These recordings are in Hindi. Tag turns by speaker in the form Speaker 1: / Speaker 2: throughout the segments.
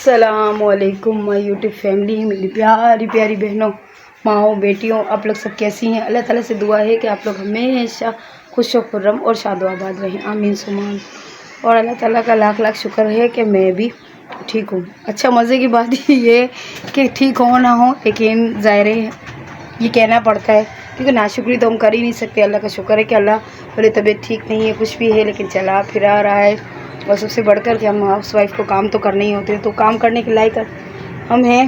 Speaker 1: अस्सलामुअलैकुम माय यूट्यूब फैमिली, मेरी प्यारी प्यारी बहनों, माओ, बेटियों, आप लोग सब कैसी हैं। अल्लाह ताला से दुआ है कि आप लोग हमेशा खुश व खुर्रम और शादोआबाद रहें, आमीन सुमान। और अल्लाह ताला का लाख लाख शुक्र है कि मैं भी ठीक हूँ। अच्छा, मज़े की बात ये कि ठीक हो ना हो, लेकिन ज़ाहिर है ये कहना पड़ता है, क्योंकि नाशुक्री तो हम कर ही नहीं सकते। अल्लाह का शुक्र है कि अल्लाह बोले तबीयत ठीक नहीं है, कुछ भी है, लेकिन चला फिरा रहा है। और सबसे बढ़कर कि हम हाउस वाइफ को काम तो करने ही होते हैं, तो काम करने के लायक हम हैं।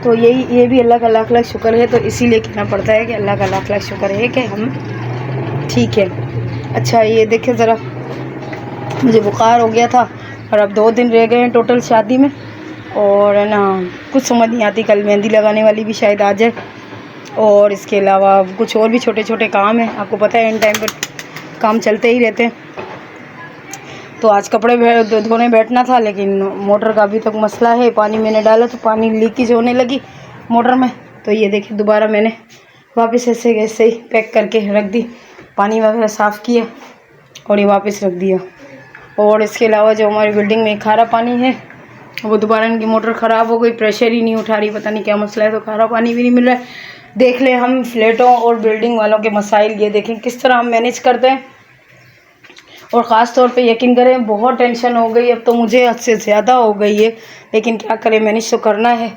Speaker 1: तो ये भी अल्लाह का लाख लाख शुक्र है। तो इसीलिए कहना पड़ता है कि अल्लाह का लाख लाख शुक्र है कि हम ठीक है। अच्छा, ये देखें ज़रा, मुझे बुखार हो गया था और अब 2 दिन रह गए हैं टोटल शादी में। और है ना, कुछ समझ नहीं आती, कल मेहंदी लगाने वाली भी शायद आ जाए। और इसके अलावा कुछ और भी छोटे छोटे काम हैं, आपको पता है इन टाइम पर काम चलते ही रहते हैं। तो आज कपड़े धोने बैठना था, लेकिन मोटर का अभी तक मसला है। पानी मैंने डाला तो पानी लीकेज होने लगी मोटर में। तो ये देखिए, दोबारा मैंने वापस ऐसे ही पैक करके रख दी, पानी वगैरह साफ़ किया और ये वापस रख दिया। और इसके अलावा जो हमारी बिल्डिंग में खारा पानी है, वो दोबारा इनकी मोटर ख़राब हो गई, प्रेशर ही नहीं उठा रही, पता नहीं क्या मसला है, तो खारा पानी भी नहीं मिल रहा है। देख लें हम फ्लैटों और बिल्डिंग वालों के मसाइल, ये देखें किस तरह हम मैनेज करते हैं। और ख़ास तौर पे यकीन करें, बहुत टेंशन हो गई, अब तो मुझे हद से ज़्यादा हो गई है, लेकिन क्या करें, मैनेज तो करना है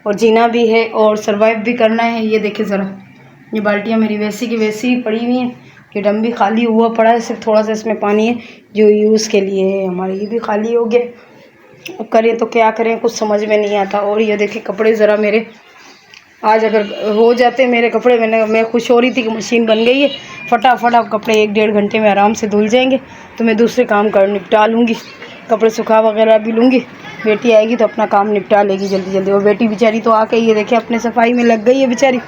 Speaker 1: और जीना भी है और सर्वाइव भी करना है। ये देखें ज़रा, ये बाल्टियाँ मेरी वैसी की वैसी ही पड़ी हुई हैं, ये डम भी खाली हुआ पड़ा है, सिर्फ थोड़ा सा इसमें पानी है जो यूज़ के लिए है हमारे, ये भी खाली हो गया। अब करें तो क्या करें, कुछ समझ में नहीं आता। और ये देखें कपड़े ज़रा मेरे, आज अगर हो जाते मेरे कपड़े, मैं खुश हो रही थी कि मशीन बन गई है, फटाफट अब कपड़े 1-1.5 घंटे में आराम से धुल जाएंगे, तो मैं दूसरे काम कर निपटा लूँगी, कपड़े सुखा वगैरह भी लूँगी। बेटी आएगी तो अपना काम निपटा लेगी जल्दी जल्दी। और बेटी बेचारी तो आके ये देखे अपने सफाई में लग गई है बेचारी,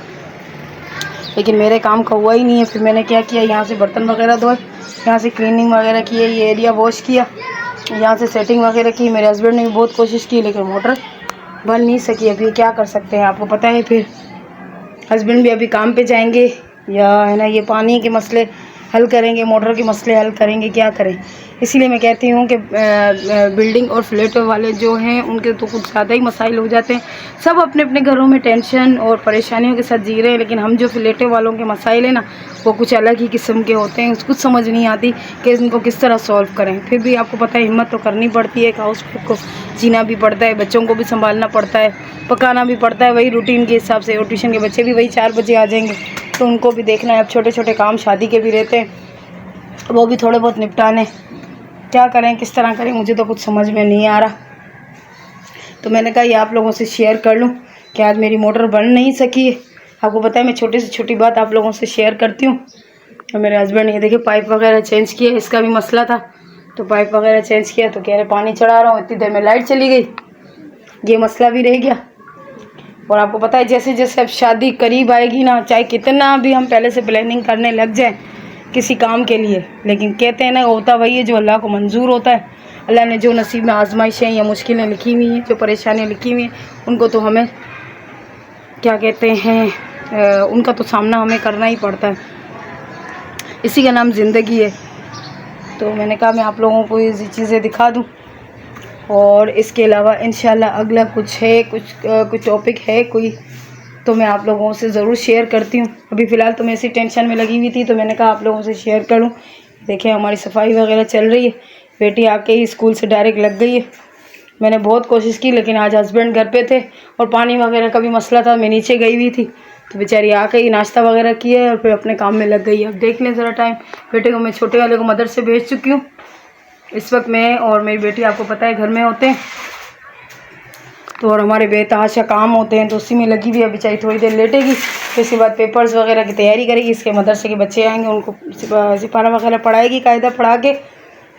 Speaker 1: लेकिन मेरे काम का हुआ ही नहीं है। फिर मैंने क्या किया, यहाँ से बर्तन वगैरह धोए, यहाँ से क्लीनिंग वगैरह किए, ये एरिया वॉश किया, यहाँ से सेटिंग वगैरह की। मेरे हस्बैंड ने भी बहुत कोशिश की, लेकिन मोटर बन नहीं सकी। अभी क्या कर सकते हैं, आपको पता है। फिर हस्बैंड भी अभी काम पे जाएंगे, या है ना, ये पानी के मसले हल करेंगे, मोटर के मसले हल करेंगे, क्या करें। इसीलिए मैं कहती हूँ कि बिल्डिंग और फ्लैट वाले जो हैं उनके तो कुछ ज़्यादा ही मसाइल हो जाते हैं। सब अपने अपने घरों में टेंशन और परेशानियों के साथ जी रहे हैं, लेकिन हम जो फ्लैट वालों के मसाइल हैं ना, वो कुछ अलग ही किस्म के होते हैं। कुछ समझ नहीं आती कि इनको किस तरह सॉल्व करें। फिर भी आपको पता है, हिम्मत तो करनी पड़ती है, हाउस को जीना भी पड़ता है, बच्चों को भी संभालना पड़ता है, पकाना भी पड़ता है वही रूटीन के हिसाब से। और ट्यूशन के बच्चे भी वही 4 बजे आ जाएंगे, तो उनको भी देखना है। अब छोटे छोटे काम शादी के भी रहते हैं, वो भी थोड़े बहुत निपटाने। क्या करें, किस तरह करें, मुझे तो कुछ समझ में नहीं आ रहा। तो मैंने कहा ये आप लोगों से शेयर कर लूँ कि आज मेरी मोटर बन नहीं सकी है। आपको पता है, मैं छोटी से छोटी बात आप लोगों से शेयर करती हूँ। और मेरे हस्बैंड ये देखिए पाइप वगैरह चेंज किया, इसका भी मसला था, तो पाइप वगैरह चेंज किया, तो कह रहे पानी चढ़ा रहा हूँ, इतनी देर में लाइट चली गई, ये मसला भी रह गया। और आपको पता है, जैसे जैसे अब शादी करीब आएगी ना, चाहे कितना भी हम पहले से प्लानिंग करने लग जाएं किसी काम के लिए, लेकिन कहते हैं ना, होता वही है जो अल्लाह को मंजूर होता है। अल्लाह ने जो नसीब में आजमाइशें या मुश्किलें लिखी हुई हैं, जो परेशानियां लिखी हुई हैं, उनको तो हमें क्या कहते हैं, उनका तो सामना हमें करना ही पड़ता है। इसी का नाम ज़िंदगी है। तो मैंने कहा मैं आप लोगों को ये चीज़ें दिखा दूँ। और इसके अलावा इंशाल्लाह अगला कुछ है, कुछ टॉपिक है कोई, तो मैं आप लोगों से ज़रूर शेयर करती हूँ। अभी फ़िलहाल तो मैं इसी टेंशन में लगी हुई थी, तो मैंने कहा आप लोगों से शेयर करूँ। देखिए हमारी सफाई वगैरह चल रही है, बेटी आके ही स्कूल से डायरेक्ट लग गई है। मैंने बहुत कोशिश की, लेकिन आज हस्बैंड घर पे थे और पानी वगैरह का भी मसला था, मैं नीचे गई हुई थी, तो बेचारी आके ही नाश्ता वगैरह किया और फिर अपने काम में लग गई। अब देख लें ज़रा टाइम, बेटे को मैं छोटे वाले को मदरसे भेज चुकी हूँ। इस वक्त मैं और मेरी बेटी, आपको पता है, घर में होते हैं, तो और हमारे बेतहाशा काम होते हैं, तो उसी में लगी हुई है। बेचारी थोड़ी देर लेटेगी, फिर इसके बाद पेपर्स वगैरह की तैयारी करेगी, इसके मदरसे के बच्चे आएंगे, उनको सिपारा वगैरह पढ़ाएगी, कायदा पढ़ा के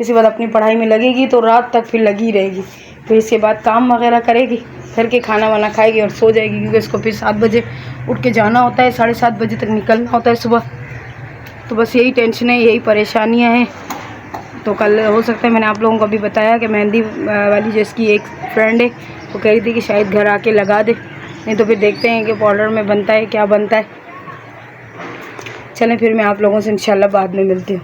Speaker 1: इसके बाद अपनी पढ़ाई में लगेगी, तो रात तक फिर लगी रहेगी। फिर इसके बाद काम वगैरह करेगी, करके खाना वाना खाएगी और सो जाएगी, क्योंकि इसको फिर 7 बजे उठ के जाना होता है, 7:30 बजे तक निकलना होता है सुबह। तो बस यही टेंशन है, यही परेशानियाँ हैं। तो कल हो सकता है, मैंने आप लोगों को अभी बताया कि मेहंदी वाली जो इसकी एक फ्रेंड है, वो कह रही थी कि शायद घर आके लगा दे, नहीं तो फिर देखते हैं कि पार्लर में बनता है क्या बनता है। चलें फिर मैं आप लोगों से इंशाल्लाह बाद में मिलती हूँ।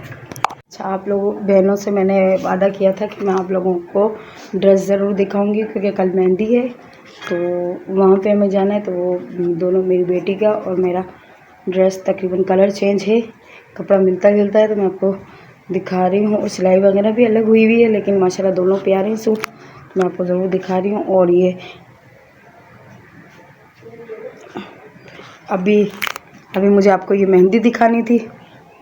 Speaker 1: अच्छा, आप लोगों बहनों से मैंने वादा किया था कि मैं आप लोगों को ड्रेस ज़रूर दिखाऊंगी, क्योंकि कल मेहंदी है तो वहाँ पे हमें जाना है। तो दोनों, मेरी बेटी का और मेरा ड्रेस तकरीबन कलर चेंज है, कपड़ा मिलता जुलता है, तो मैं आपको दिखा रही हूँ। और सिलाई वगैरह भी अलग हुई हुई है, लेकिन माशाल्लाह दोनों प्यारे हैं सूट, मैं आपको ज़रूर दिखा रही हूँ। और ये अभी मुझे आपको ये मेहंदी दिखानी थी।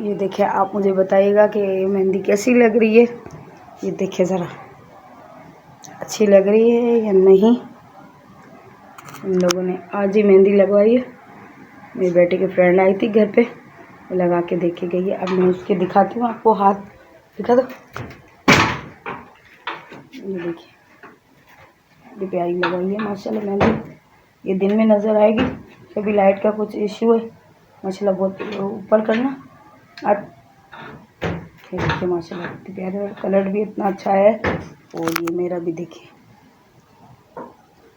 Speaker 1: ये देखिए, आप मुझे बताइएगा कि ये मेहंदी कैसी लग रही है। ये देखिए ज़रा, अच्छी लग रही है या नहीं। इन लोगों ने आज ही मेहंदी लगवाई है, मेरी बेटी की फ्रेंड आई थी घर पे, वो लगा के देखे गई है। अब मैं उसके दिखाती हूँ आपको, हाथ दिखा दो। ये देखिए, ये प्यारी लगाई है माशाल्लाह मेहंदी। ये दिन में नज़र आएगी, कभी लाइट का कुछ इश्यू है माशाल्लाह। बहुत ऊपर करना। अब देखिए माशाल्लाह कितनी प्यारे, और कलर भी इतना अच्छा है। और ये मेरा भी देखिए,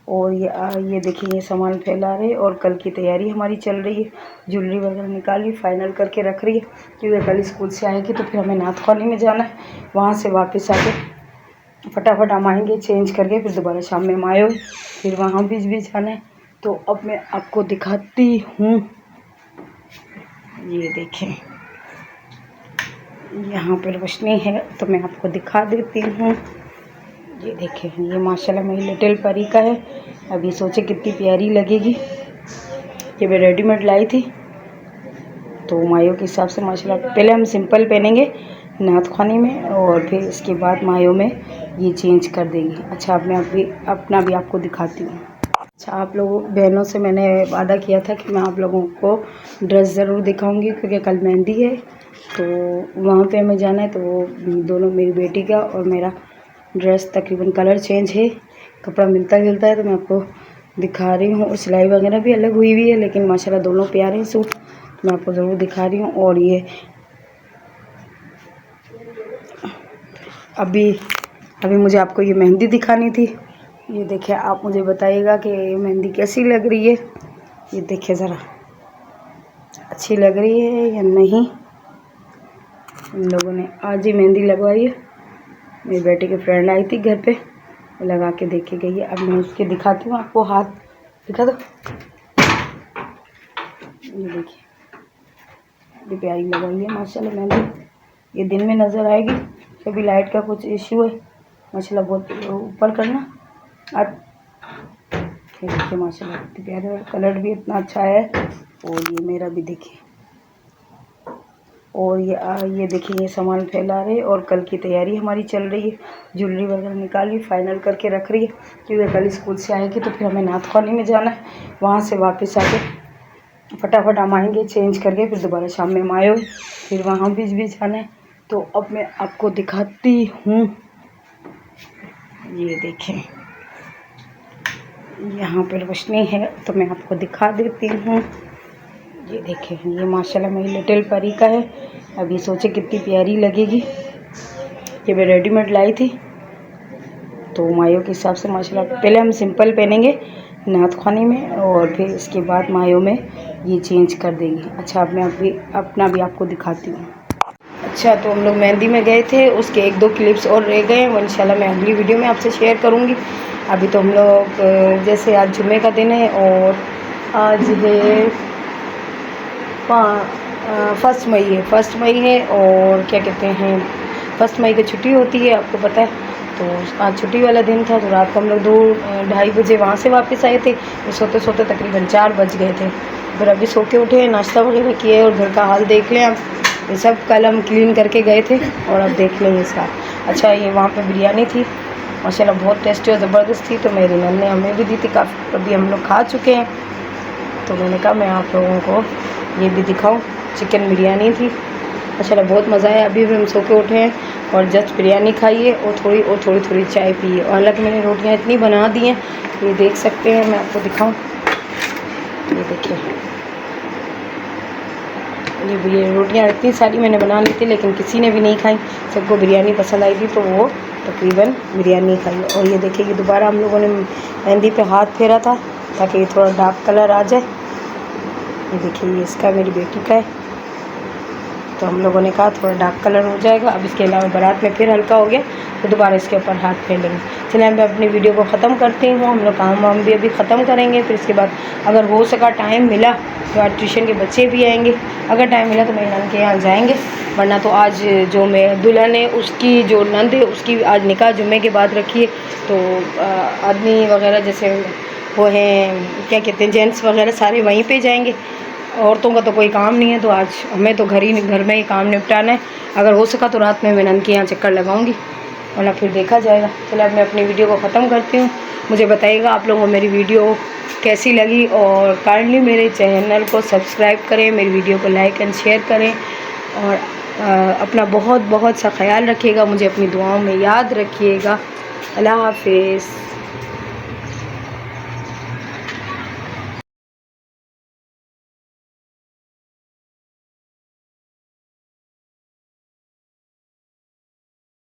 Speaker 1: और ये देखिए, ये सामान फैला रहे। और कल की तैयारी हमारी चल रही है, ज्वेलरी वगैरह निकाली, फाइनल करके रख रही है, क्योंकि कल स्कूल से आएगी तो फिर हमें नाथ खाने में जाना है। वहाँ से वापस आके फटाफट हम आएंगे, चेंज करके फिर दोबारा शाम में हम आए, फिर वहाँ भी जाना है। तो अब मैं आपको दिखाती हूँ। ये देखें, यहाँ पर रोशनी है तो मैं आपको दिखा देती हूँ। ये देखें, ये माशाल्लाह मेरी लिटिल परी का है। अभी सोचे कितनी प्यारी लगेगी। ये मैं रेडीमेड लाई थी, तो मायों के हिसाब से माशाल्लाह। पहले हम सिंपल पहनेंगे नाथ खाने में, और फिर इसके बाद मायों में ये चेंज कर देंगे। अच्छा, अब मैं अपना भी आपको दिखाती हूँ। अच्छा, आप लोगों बहनों से मैंने वादा किया था कि मैं आप लोगों को ड्रेस ज़रूर दिखाऊंगी, क्योंकि कल मेहंदी है तो वहाँ पे हमें जाना है। तो दोनों, मेरी बेटी का और मेरा ड्रेस तकरीबन कलर चेंज है, कपड़ा मिलता जुलता है, तो मैं आपको दिखा रही हूँ। और सिलाई वगैरह भी अलग हुई हुई है, लेकिन माशाल्लाह दोनों प्यारे हैं सूट, मैं आपको ज़रूर दिखा रही हूँ। और ये अभी मुझे आपको ये मेहंदी दिखानी थी। ये देखिए, आप मुझे बताइएगा कि ये मेहंदी कैसी लग रही है। ये देखिए ज़रा, अच्छी लग रही है या नहीं। इन लोगों ने आज ही मेहंदी लगवाई है, मेरी बेटी की फ्रेंड आई थी घर पे, वो लगा के देखे गई है। अब मैं उसके दिखाती हूँ आपको, हाथ दिखा दो। ये देखिए, ये प्यारी लगाई है माशाल्लाह मेहंदी। ये दिन में नज़र आएगी, कभी लाइट का कुछ इश्यू है माशाल्लाह। बहुत ऊपर करना। अब देखिए माशाल्लाह कितनी प्यारे, और कलर भी इतना अच्छा है। और ये मेरा भी देखिए, और ये देखिए, ये सामान फैला रहे। और कल की तैयारी हमारी चल रही है, ज्वेलरी वगैरह निकाली, फाइनल करके रख रही है, क्योंकि कल स्कूल से आएगी तो फिर हमें नाथ खाने में जाना है। वहाँ से वापस आके फटाफट हम आएंगे, चेंज करके फिर दोबारा शाम में हम आए, फिर वहाँ भी जाना है। तो अब मैं आपको दिखाती हूँ। ये देखें, यहाँ पर रोशनी है तो मैं आपको दिखा देती हूँ। ये देखें, ये माशाल्लाह मेरी लिटिल परी का है। अभी सोचे कितनी प्यारी लगेगी। ये मैं रेडीमेड लाई थी, तो मायों के हिसाब से माशाल्लाह। पहले हम सिंपल पहनेंगे नाथ खाने में, और फिर इसके बाद मायों में ये चेंज कर देंगे। अच्छा, अब मैं अपना भी आपको दिखाती हूँ। अच्छा, तो हम लोग मेहंदी में गए थे, उसके 1-2 क्लिप्स और रह गए हैं, वो इंशाल्लाह मैं अगली वीडियो में आपसे शेयर करूँगी। अभी तो हम लोग जैसे आज जुम्मे का दिन है, और आज है 1 मई है। 1 मई है, और क्या कहते हैं, 1 मई की छुट्टी होती है, आपको पता है। तो आज छुट्टी वाला दिन था, तो रात को हम लोग 2-2:30 बजे वहाँ से वापस आए थे। तो सोते सोते तकरीबन 4 बज गए थे। फिर अभी सो के उठे, नाश्ता वगैरह किए, और घर का हाल देख लें आप। ये सब कल हम क्लीन करके गए थे, और अब देख लें इसका। अच्छा, ये वहाँ पे बिरयानी थी माशाल्लाह, बहुत टेस्टी और ज़बरदस्त थी। तो मेरी नन्द ने हमें भी दी थी काफ़ी, अभी हम लोग खा चुके हैं। तो मैंने कहा मैं आप लोगों को ये भी दिखाऊं। चिकन बिरयानी थी माशाल्लाह, बहुत मज़ा आया। अभी भी हम सो के उठे हैं, और जस्ट बिरयानी खाई है, और थोड़ी चाय पी है। और हालांकि मैंने रोटियां इतनी बना दी हैं, ये देख सकते हैं, मैं आपको दिखाऊं। ये देखिए, ये रोटियां इतनी सारी मैंने बना ली थी, लेकिन किसी ने भी नहीं खाई। सबको बिरयानी पसंद आई थी, तो वो तकरीबन बिरयानी खाई। और ये देखिए, ये दोबारा हम लोगों ने मेहंदी पे हाथ फेरा था, ताकि ये थोड़ा डार्क कलर आ जाए। ये देखिए, ये इसका मेरी बेटी का है। तो हम लोगों ने कहा थोड़ा डार्क कलर हो जाएगा। अब इसके अलावा बारात में फिर हल्का हो गया तो दोबारा इसके ऊपर हाथ फेर लेंगे। चलिए मैं अपनी वीडियो को ख़त्म करती हूँ। हम लोग काम वाम भी अभी ख़त्म करेंगे। फिर इसके बाद अगर हो सका टाइम मिला तो आज ट्यूशन के बच्चे भी आएंगे। अगर टाइम मिला तो मेरी नंद के यहाँ जाएंगे, वरना तो आज जो मैं दुल्हन है उसकी जो नंद है उसकी आज निकाह जुम्मे के बाद रखी है। तो आदमी वगैरह जैसे वो हैं क्या कहते हैं जेंट्स वगैरह सारे वहीं पे जाएंगे। औरतों का तो कोई काम नहीं है, तो आज हमें तो घर में ही काम निपटाना है। अगर हो सका तो रात में मैं नंद के यहाँ चक्कर लगाऊंगी, वरना फिर देखा जाएगा। चलो अब मैं अपनी वीडियो को ख़त्म करती हूँ। मुझे बताइएगा आप लोगों को मेरी वीडियो कैसी लगी और काइंडली मेरे चैनल को सब्सक्राइब करें, मेरी वीडियो को लाइक एंड शेयर करें और अपना बहुत बहुत सा ख्याल रखिएगा। मुझे अपनी दुआओं में याद रखिएगा। अल्लाह हाफिज़।